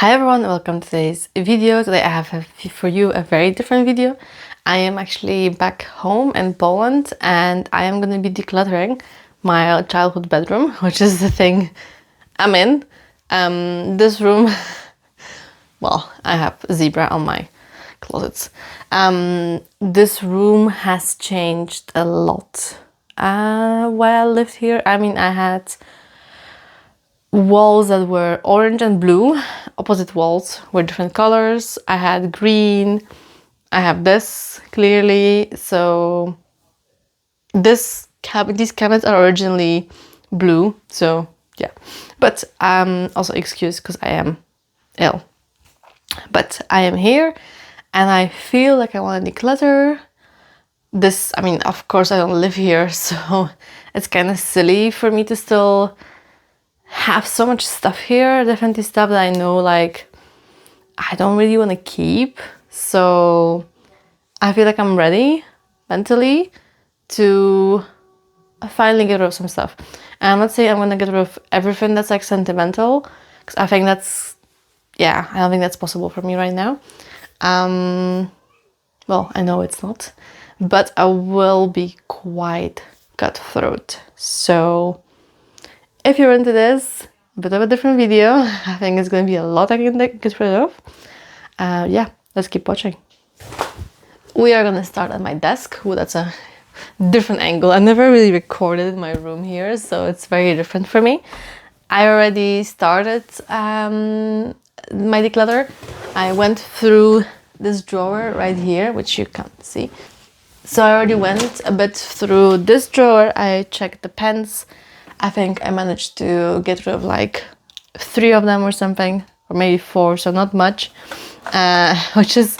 Hi everyone, welcome to today's video. Today I have for you a very different video. I am actually back home in Poland and I am going to be decluttering my childhood bedroom, which is the thing I'm in. This room, well, I have zebra on my closets. This room has changed a lot while I lived here. I mean, I had walls that were orange and blue, opposite walls were different colors. I had green, I have this clearly. So these cabinets are originally blue, so yeah. But also excuse because I am ill. But I am here and I feel like I want to declutter this. I mean, of course I don't live here, so it's kind of silly for me to still have so much stuff here, definitely stuff that I know like I don't really want to keep. So I feel like I'm ready mentally to finally get rid of some stuff. And I'm not saying I'm gonna get rid of everything that's like sentimental, because I think that's, yeah, I don't think that's possible for me right now. Well, I know it's not, but I will be quite cutthroat. So if you're into this, a bit of a different video, I think it's going to be a lot I can get rid of. Yeah, let's keep watching. We are going to start at my desk. Ooh, that's a different angle. I never really recorded my room here, so it's very different for me. I already started my declutter. I went through this drawer right here, which you can't see. So I already went a bit through this drawer. I checked the pens. I think I managed to get rid of like 3 of them or something, or maybe 4, so not much, which is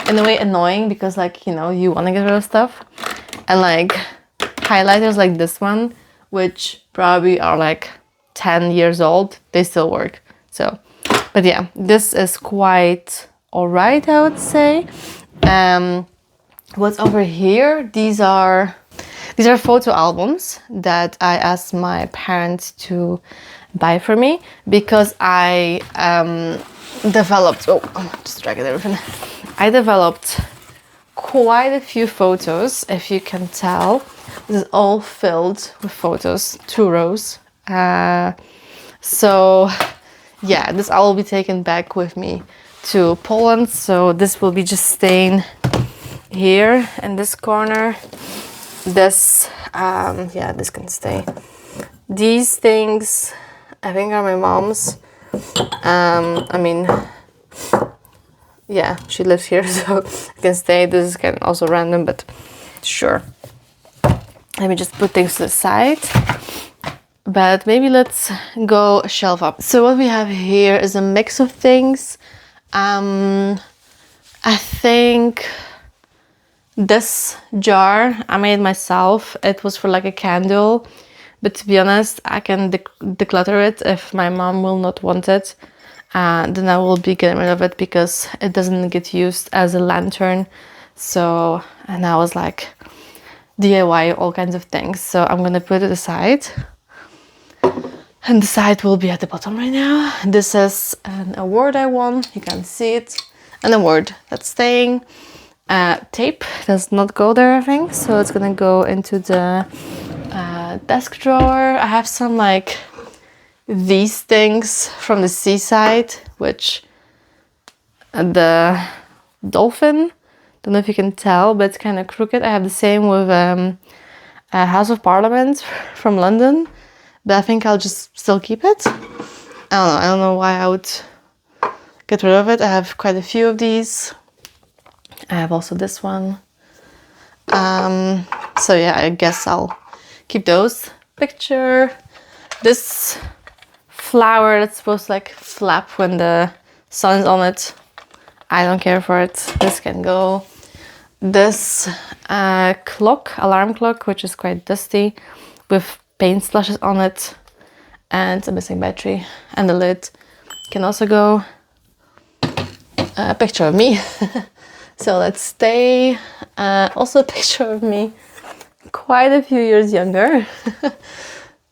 in a way annoying because, like, you know, you want to get rid of stuff. And like highlighters like this one, which probably are like 10 years old, they still work. So, but yeah, this is quite all right, I would say. What's over here? These are photo albums that I asked my parents to buy for me because I developed, oh, I'm just dragging everything. I developed quite a few photos, if you can tell. This is all filled with photos, 2 rows. So yeah, this all will be taken back with me to Poland. So this will be just staying here in this corner. This, yeah, this can stay. These things, I think, are my mom's. I mean, yeah, she lives here, so it can stay. This is kind of also random, but sure. Let me just put things to the side. But maybe let's go shelf up. So what we have here is a mix of things. I think this jar I made myself. It was for like a candle, but to be honest, I can declutter it if my mom will not want it. Then I will be getting rid of it because it doesn't get used as a lantern. So, and I was like DIY all kinds of things. So I'm gonna put it aside. And the side will be at the bottom right now. This is an award I won. You can see it. An award that's staying. Tape does not go there, I think, so it's gonna go into the desk drawer. I have some like these things from the seaside, which the dolphin, don't know if you can tell, but it's kind of crooked. I have the same with House of Parliament from London, but I think I'll just still keep it. I don't know why I would get rid of it. I have quite a few of these. I have also this one. So yeah, I guess I'll keep those. Picture. This flower that's supposed to like flap when the sun is on it. I don't care for it. This can go. This clock, alarm clock, which is quite dusty, with paint splashes on it, and a missing battery. And the lid can also go. A picture of me. So let's stay. Also a picture of me quite a few years younger.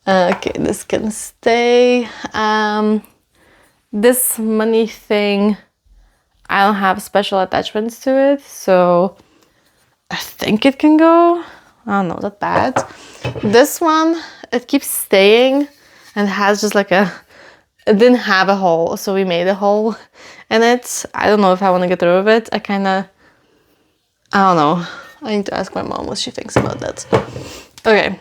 Okay, this can stay. this money thing, I don't have special attachments to it, so I think it can go. I don't know, that bad. This one, it keeps staying and has just like it didn't have a hole, so we made a hole in it. I don't know if I want to get rid of it. I don't know. I need to ask my mom what she thinks about that. Okay,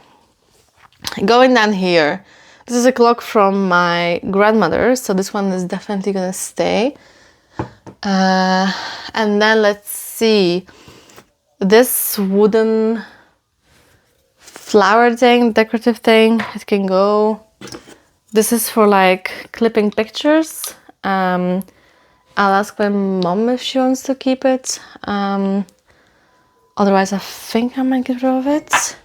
going down here. This is a clock from my grandmother, so this one is definitely gonna stay. And then let's see. This wooden flower thing, decorative thing, it can go. This is for like clipping pictures. I'll ask my mom if she wants to keep it. Otherwise, I think I might get rid of it.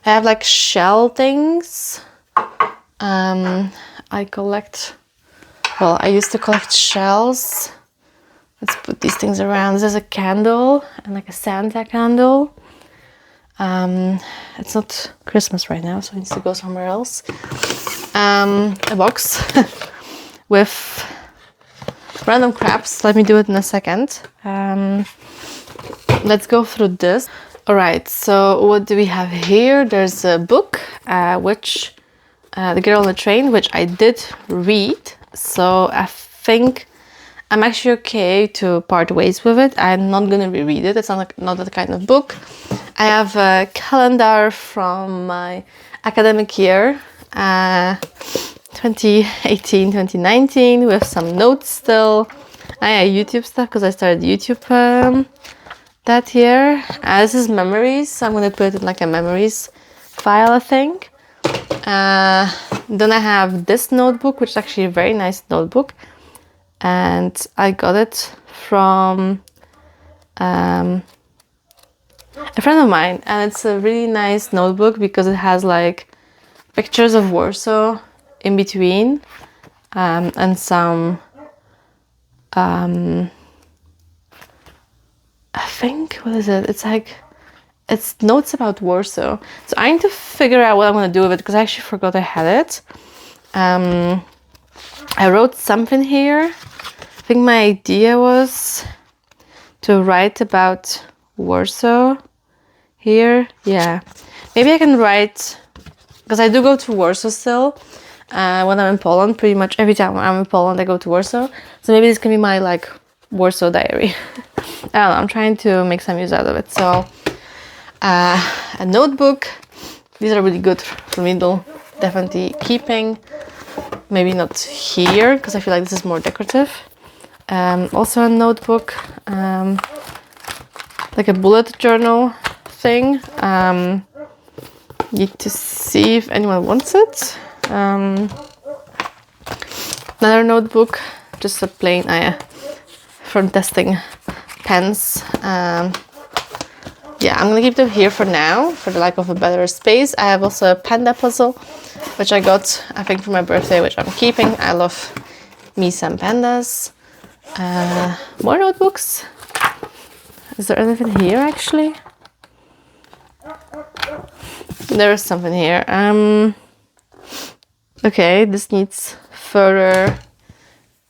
I have like shell things. I used to collect shells. Let's put these things around. This is a candle and like a Santa candle. It's not Christmas right now, so it needs to go somewhere else. A box with random crafts. Let me do it in a second. Let's go through this. All right, so what do we have here? There's a book, which The Girl on the Train, which I did read. So I think I'm actually okay to part ways with it. I'm not gonna reread it. It's not that kind of book. I have a calendar from my academic year, 2018, 2019, with some notes still. I have YouTube stuff because I started YouTube that year. This is memories, so I'm gonna put it in like a memories file, I think. Then I have this notebook, which is actually a very nice notebook, and I got it from a friend of mine, and it's a really nice notebook because it has like pictures of Warsaw in between, and some I think, what is it? It's notes about Warsaw. So I need to figure out what I'm gonna do with it because I actually forgot I had it. I wrote something here. I think my idea was to write about Warsaw here. Yeah, maybe I can write, because I do go to Warsaw still. When I'm in Poland, pretty much every time I'm in Poland I go to Warsaw. So maybe this can be my like Warsaw diary. I don't know, I'm trying to make some use out of it. So a notebook. These are really good for middle. Definitely keeping. Maybe not here because I feel like this is more decorative. Also a notebook, like a bullet journal thing. Need to see if anyone wants it. Another notebook, just a plain from testing pens. Yeah, I'm gonna keep them here for now, for the lack of a better space. I have also a panda puzzle, which I got, I think, for my birthday, which I'm keeping. I love me some pandas. More notebooks. Is there anything here, actually? There is something here. Okay, this needs further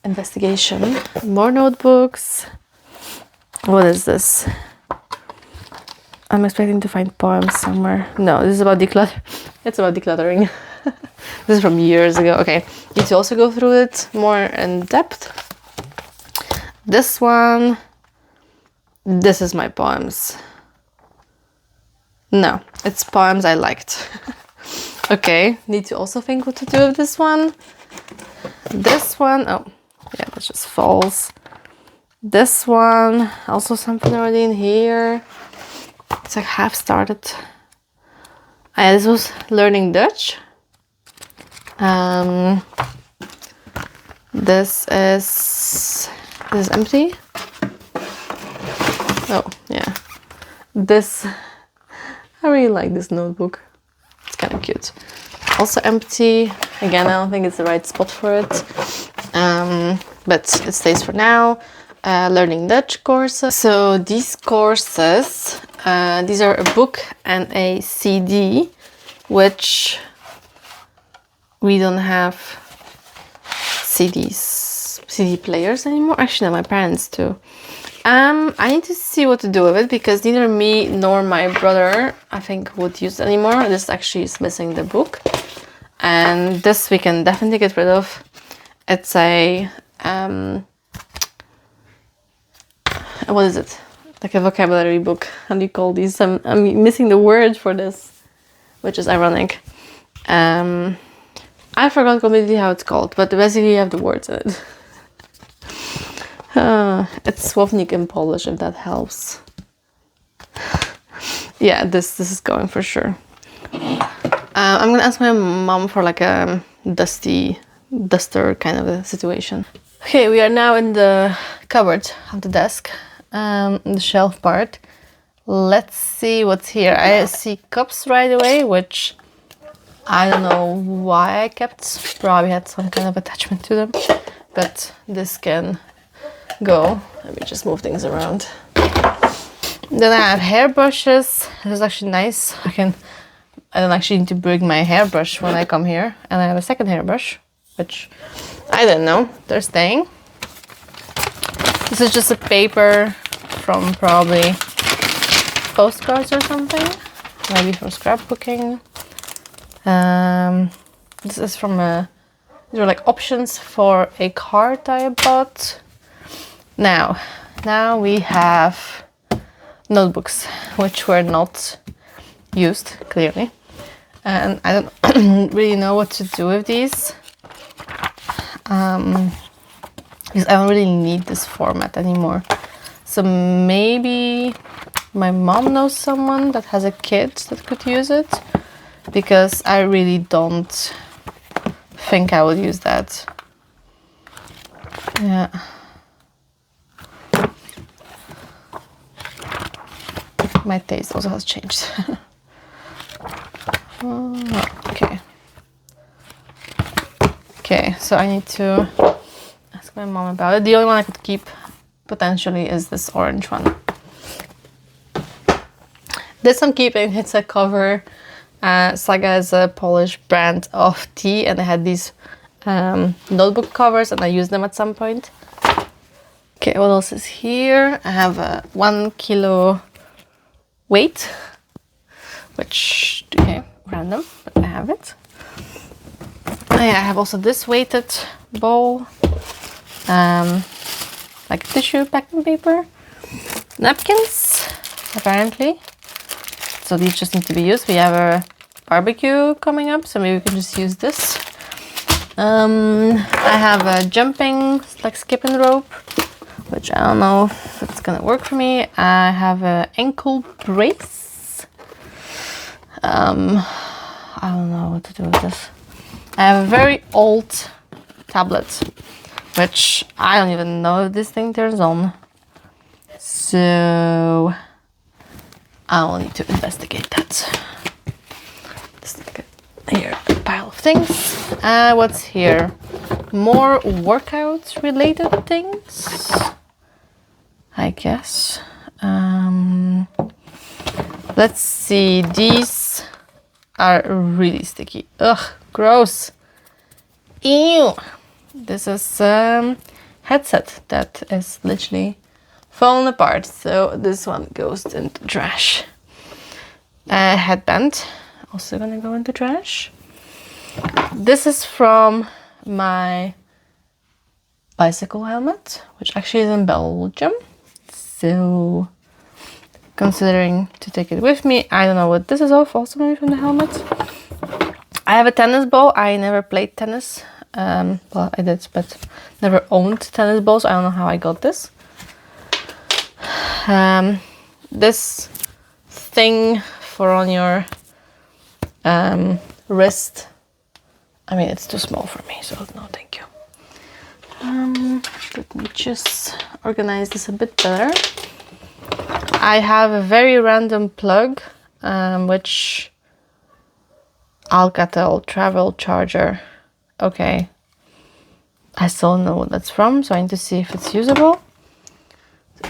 investigation. More notebooks. What is this? I'm expecting to find poems somewhere. No, this is about declutter. It's about decluttering. This is from years ago. Okay, need to also go through it more in depth. This one. This is my poems. No, it's poems I liked. Okay, need to also think what to do with this one. This one, oh, yeah, that just falls. This one, also something already in here. It's like half started. This was learning Dutch. This is empty. Oh, yeah. This, I really like this notebook. It's kind of cute. Also empty. Again, I don't think it's the right spot for it. But it stays for now. Learning Dutch courses. So these courses, these are a book and a CD, which we don't have CDs. CD players anymore. Actually, no, my parents do. I need to see what to do with it because neither me nor my brother, I think, would use it anymore. This actually is missing the book. And this we can definitely get rid of. It's a, what is it? Like a vocabulary book. How do you call these? I'm missing the word for this, which is ironic. I forgot completely how it's called, but basically you have the words in it. It's słownik in Polish, if that helps. Yeah, this is going for sure. I'm gonna ask my mom for like a duster kind of a situation. Okay, we are now in the cupboard of the desk, the shelf part. Let's see what's here. I see cups right away, which I don't know why I kept. Probably had some kind of attachment to them, but this can go. Let me just move things around. Then I have hairbrushes. This is actually nice. I don't actually need to bring my hairbrush when I come here. And I have a second hairbrush, which I don't know. They're staying. This is just a paper from probably postcards or something. Maybe for scrapbooking. This is from these are like options for a card I bought. Now we have notebooks, which were not used, clearly. And I don't really know what to do with these. Because I don't really need this format anymore. So maybe my mom knows someone that has a kid that could use it. Because I really don't think I would use that. Yeah. My taste also has changed. Okay. Okay, so I need to ask my mom about it. The only one I could keep potentially is this orange one. This I'm keeping. It's a cover. Saga is a Polish brand of tea, and I had these notebook covers, and I used them at some point. Okay, what else is here? I have a 1 kilo weight, which, okay, random, but I have it. Oh yeah, I have also this weighted bowl, like tissue packing paper, napkins, apparently. So these just need to be used. We have a barbecue coming up, so maybe we can just use this. I have a jumping, like skipping rope, which I don't know if it's gonna work for me. I have an ankle brace. I don't know what to do with this. I have a very old tablet, which I don't even know if this thing turns on. So I will need to investigate that. Just look at here, a pile of things. What's here? More workout related things, I guess. Let's see. These are really sticky. Ugh, gross. Ew. This is headset that is literally falling apart, so this one goes into trash. Headband, also gonna go into trash. This is from my bicycle helmet, which actually is in Belgium, so considering to take it with me. I don't know what this is of, also maybe from the helmet. I have a tennis ball. I never played tennis. Well, I did, but never owned tennis balls. I don't know how I got this. This thing for on your wrist. I mean, it's too small for me, so no, thank you. Let me just organize this a bit better. I have a very random plug, which Alcatel travel charger. Okay, I still don't know what that's from, so I need to see if it's usable.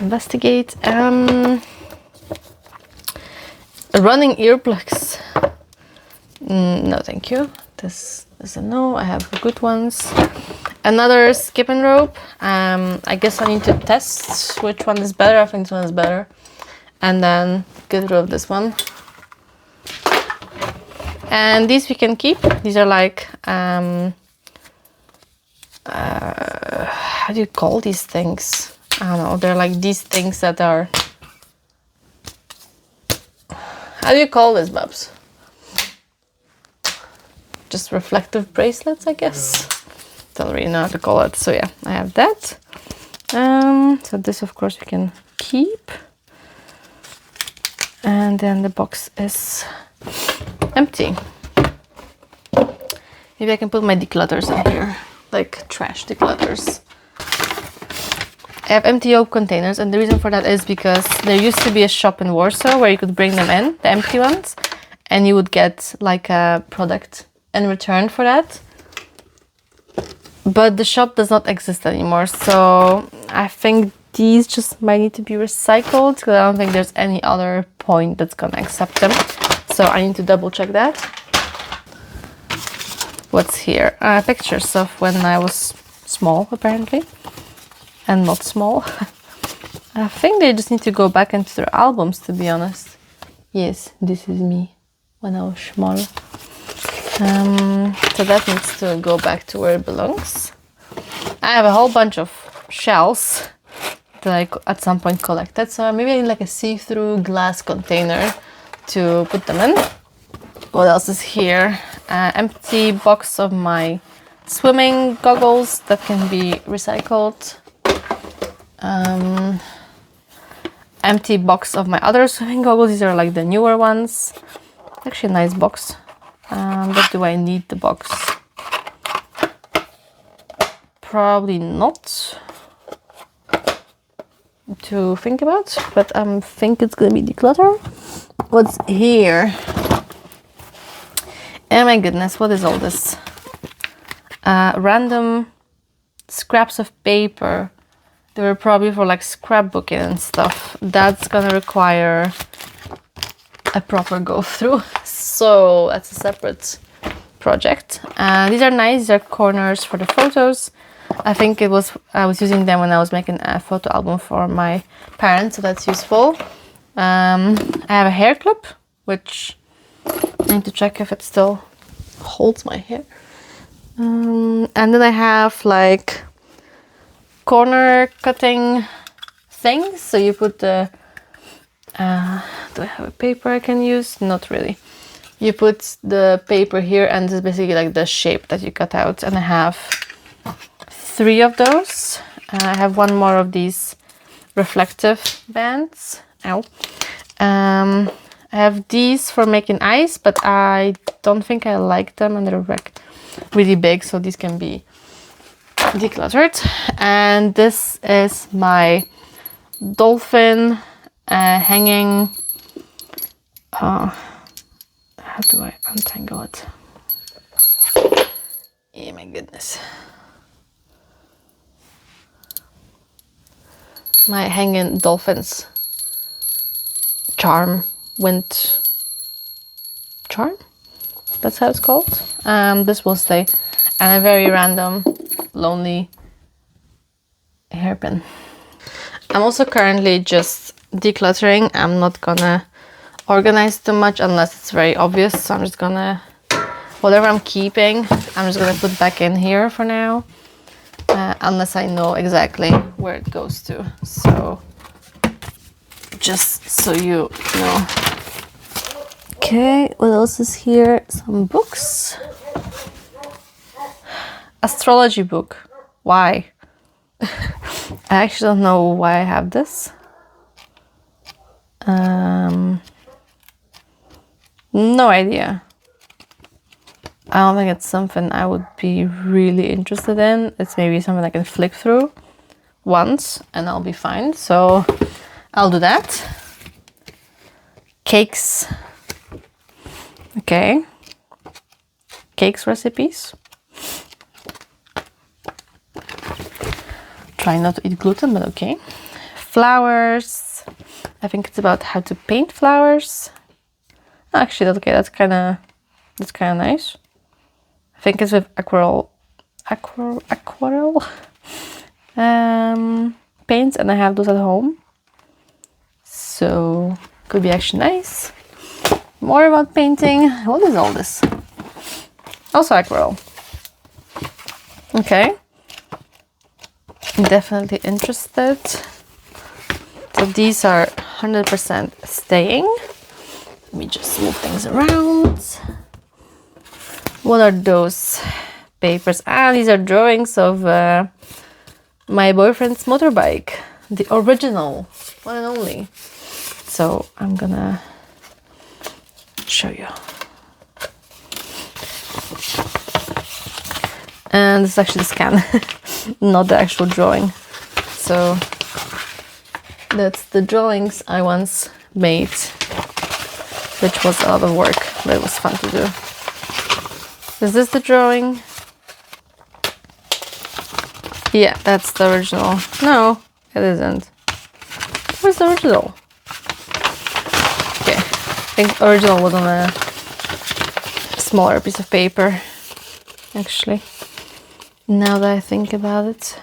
Investigate. Running earplugs. No, thank you. This is a no. I have good ones. Another skipping rope. I guess I need to test which one is better. I think this one is better. And then get rid of this one. And these we can keep. These are like, how do you call these things? I don't know. They're like these things that are, how do you call this, Bubs? Just reflective bracelets, I guess. Don't really know how to call it. So yeah, I have that. So this, of course, we can keep. And then the box is empty. Maybe I can put my declutters in here, like trash declutters. I have empty oak containers, and the reason for that is because there used to be a shop in Warsaw where you could bring them in, the empty ones, and you would get like a product in return for that. But the shop does not exist anymore, so I think these just might need to be recycled because I don't think there's any other point that's gonna accept them. So I need to double check that. What's here? Pictures of when I was small, apparently, and not small. I think they just need to go back into their albums, to be honest. Yes, this is me when I was small. So that needs to go back to where it belongs. I have a whole bunch of shells that I at some point collected, so maybe I need like a see-through glass container to put them in. What else is here? Empty box of my swimming goggles that can be recycled. Empty box of my other swimming goggles. These are like the newer ones. Actually a nice box. But do I need the box? Probably not to think about, but I think it's gonna be declutter. What's here? Oh my goodness, what is all this? Random scraps of paper. They were probably for like scrapbooking and stuff. That's gonna require a proper go through. So that's a separate project. These are nice. These are corners for the photos. I think I was using them when I was making a photo album for my parents, so that's useful. I have a hair clip, which I need to check if it still holds my hair. And then I have like corner cutting things. So you put the, do I have a paper I can use? Not really. You put the paper here and it's basically like the shape that you cut out. And I have 3 of those. I have 1 more of these reflective bands. Ow. I have these for making ice, but I don't think I like them and they're like really big, so these can be decluttered. And this is my dolphin hanging. How do I untangle it? Oh my goodness. My hanging dolphins charm, wind charm, that's how it's called. This will stay, and a very random lonely hairpin. I'm also currently just decluttering. I'm not gonna organize too much unless it's very obvious, so I'm just gonna, whatever I'm keeping, I'm just gonna put back in here for now, unless I know exactly where it goes to. So just so you know. Okay, what else is here? Some books. Astrology book. Why? I actually don't know why I have this. No idea. I don't think it's something I would be really interested in. It's maybe something I can flick through once and I'll be fine. So I'll do that. Cakes. Okay. Cakes recipes. Try not to eat gluten, but okay. Flowers. I think it's about how to paint flowers. Actually, that's okay. That's kind of nice. I think it's with aquarelle paints, and I have those at home. So could be actually nice. More about painting. What is all this? Also aquarelle. Okay. Definitely interested. So these are 100% staying. Let me just move things around. What are those papers? Ah, these are drawings of my boyfriend's motorbike. The original, one and only. So I'm gonna show you. And this is actually the scan, not the actual drawing. So that's the drawings I once made, which was a lot of work, but it was fun to do. Is this the drawing? Yeah, that's the original. No, it isn't. Where's the original? Okay, I think the original was on a smaller piece of paper, actually. Now that I think about it.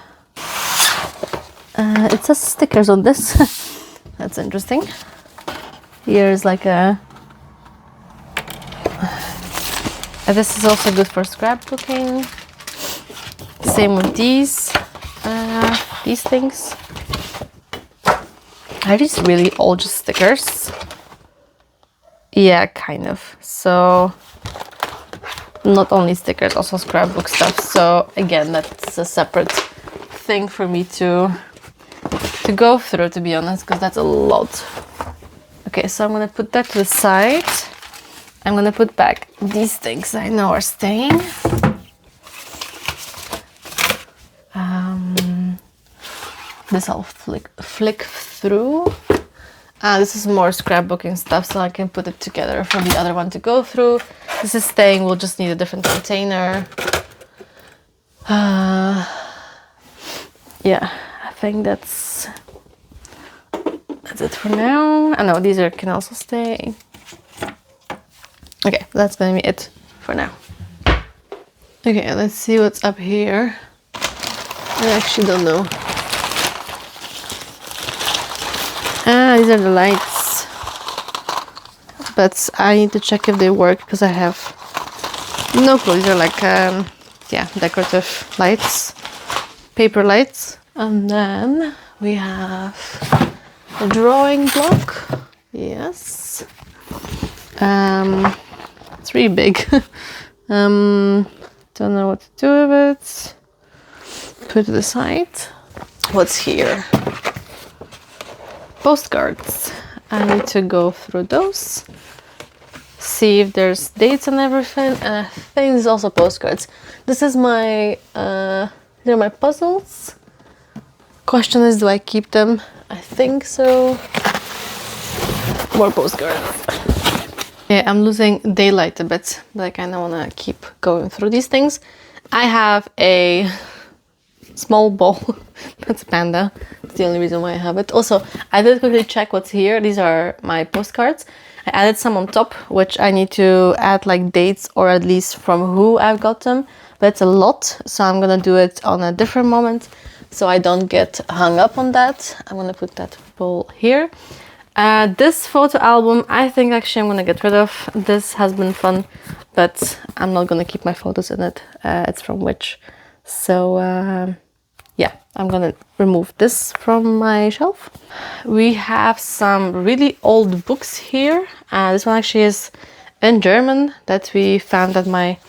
It says stickers on this. That's interesting. Here's like a... this is also good for scrapbooking. Same with these things. Are these really all just stickers? Yeah, kind of. So not only stickers, also scrapbook stuff. So again, that's a separate thing for me to go through, to be honest, because that's a lot. Okay, so I'm gonna put that to the side. I'm gonna put back these things I know are staying. This I'll flick through. This is more scrapbooking stuff, so I can put it together for the other one to go through. This is staying, we'll just need a different container. Yeah, I think that's it for now. I know these can also stay. Okay, that's gonna be it for now. Okay, let's see what's up here. I actually don't know. These are the lights. But I need to check if they work because I have no clue. These are like, yeah, decorative lights, paper lights. And then we have a drawing block. Yes. It's really big. Don't know what to do with it. Put it to the side. What's here? Postcards. I need to go through those, see if there's dates and everything. And I think this is also postcards. This is my, they're my puzzles. Question is, do I keep them? I think so. More postcards. Yeah, I'm losing daylight a bit, but I kind of want to keep going through these things. I have a small bowl. That's a panda. That's the only reason why I have it. Also, I did quickly check what's here. These are my postcards. I added some on top, which I need to add like dates or at least from who I've got them. But it's a lot, so I'm gonna do it on a different moment so I don't get hung up on that. I'm gonna put that bowl here. This photo album, I think actually I'm gonna get rid of. This has been fun, but I'm not gonna keep my photos in it. It's from Witch. So yeah, I'm gonna remove this from my shelf. We have some really old books here. This one actually is in German that we found at my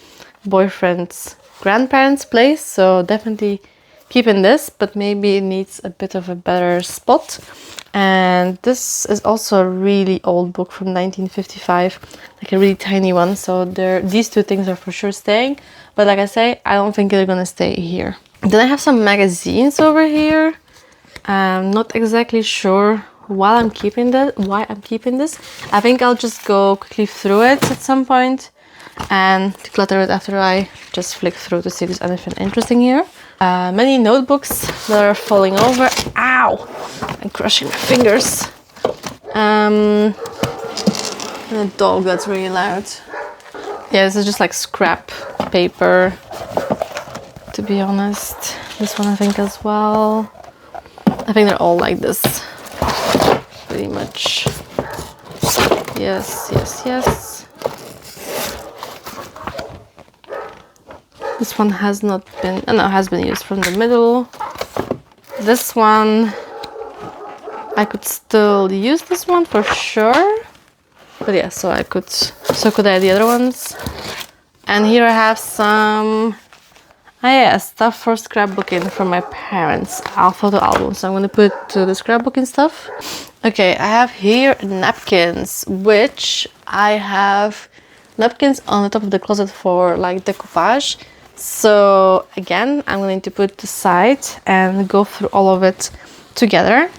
boyfriend's grandparents' place. So definitely keeping this, but maybe it needs a bit of a better spot. And this is also a really old book from 1955, like a really tiny one. So these two things are for sure staying. But like I say, I don't think they're gonna stay here. Then I have some magazines over here. I'm not exactly sure why I'm keeping this. I think I'll just go quickly through it at some point and declutter it after I just flick through to see if there's anything interesting here. Many notebooks that are falling over. Ow! I'm crushing my fingers. And a dog that's really loud. Yeah, this is just like scrap paper, to be honest. This one I think as well. I think they're all like this. Pretty much. Yes, yes, yes. This one has not been, no, has been used from the middle. This one, I could still use this one for sure. But yeah, so could I the other ones. And here I have some, stuff for scrapbooking from my parents' photo album. So I'm gonna put the scrapbooking stuff. Okay, I have here napkins, which I have napkins on the top of the closet for like decoupage. So again, I'm going to put aside and go through all of it together.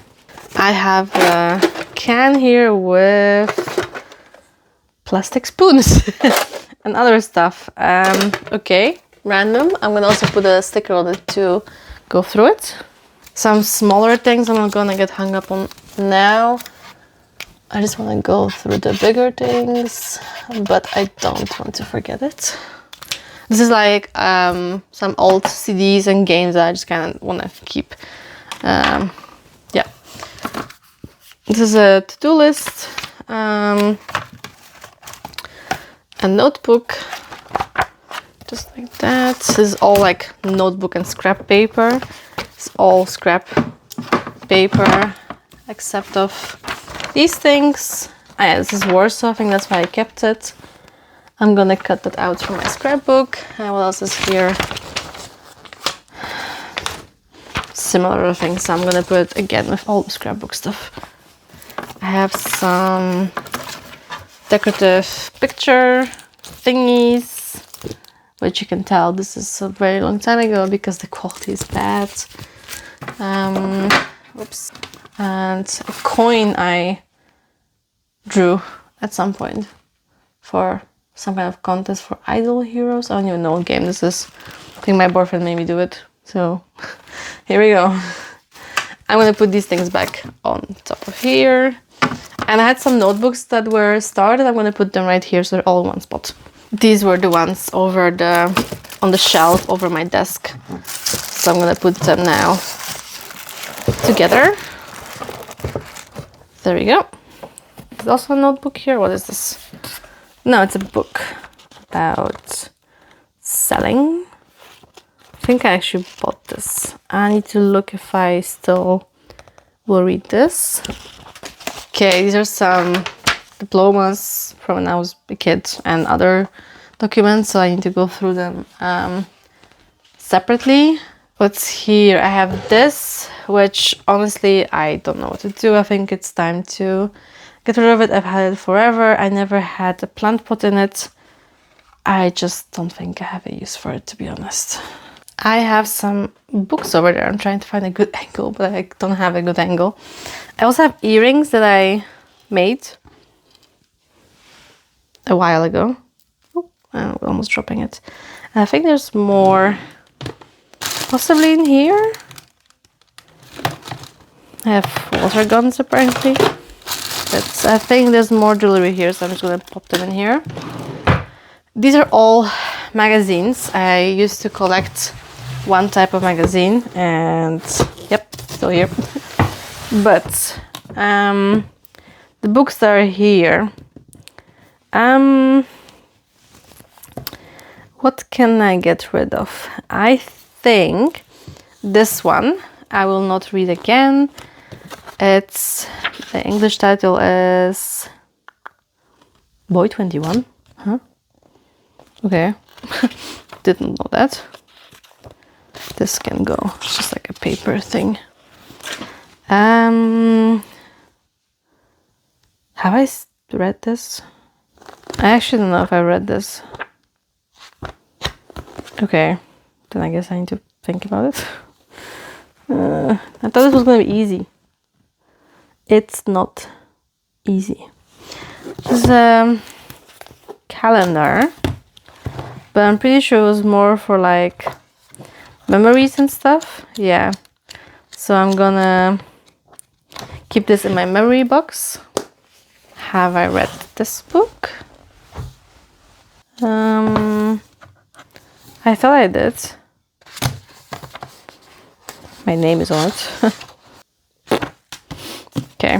I have a can here with plastic spoons and other stuff. Okay, random. I'm gonna also put a sticker on it to go through it. Some smaller things I'm not gonna get hung up on now. I just want to go through the bigger things, but I don't want to forget it. This is like some old CDs and games that I just kind of want to keep. Yeah. This is a to-do list. A notebook. Just like that. This is all like notebook and scrap paper. It's all scrap paper except of these things. This is Warsaw. I think that's why I kept it. I'm gonna cut that out from my scrapbook. And what else is here? Similar things. So I'm gonna put again with all the scrapbook stuff. I have some decorative picture thingies, which you can tell this is a very long time ago because the quality is bad. Oops. And a coin I drew at some point for some kind of contest for Idol Heroes. I don't even know what game this is. I think my boyfriend made me do it. So here we go. I'm gonna put these things back on top of here. And I had some notebooks that were started. I'm gonna put them right here so they're all in one spot. These were the ones over on the shelf over my desk. So I'm gonna put them now together. There we go. There's also a notebook here. What is this? No, it's a book about selling. I think I actually bought this. I need to look if I still will read this. Okay, these are some diplomas from when I was a kid and other documents, so I need to go through them separately. What's here? I have this, which honestly I don't know what to do. I think it's time to get rid of it. I've had it forever. I never had a plant pot in it. I just don't think I have a use for it, to be honest. I have some books over there. I'm trying to find a good angle, but I don't have a good angle. I also have earrings that I made a while ago. Oh, I'm almost dropping it. I think there's more possibly in here. I have water guns apparently. But I think there's more jewelry here, so I'm just gonna pop them in here. These are all magazines. I used to collect one type of magazine and yep, still here. But the books that are here, what can I get rid of? I think this one I will not read again. It's, the English title is Boy 21. Huh? Okay. Didn't know that. This can go. It's just like a paper thing. Have I read this? I actually don't know if I read this. Okay. Then I guess I need to think about it. I thought this was going to be easy. It's not easy. This is a calendar, but I'm pretty sure it was more for like memories and stuff. Yeah. So I'm gonna keep this in my memory box. Have I read this book? I thought I did. My name is on it. Okay.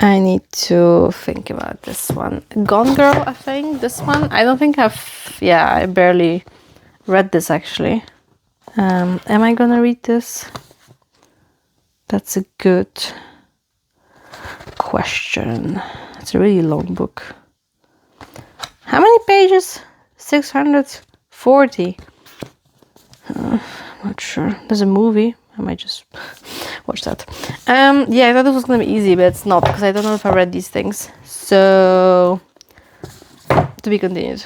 I need to think about this one. Gone Girl, I think. This one. I don't think I barely read this actually. Am I gonna read this? That's a good question. It's a really long book. How many pages? 640. I'm not sure. There's a movie. I might just watch that. Yeah, I thought it was gonna be easy, but it's not because I don't know if I read these things. So, to be continued.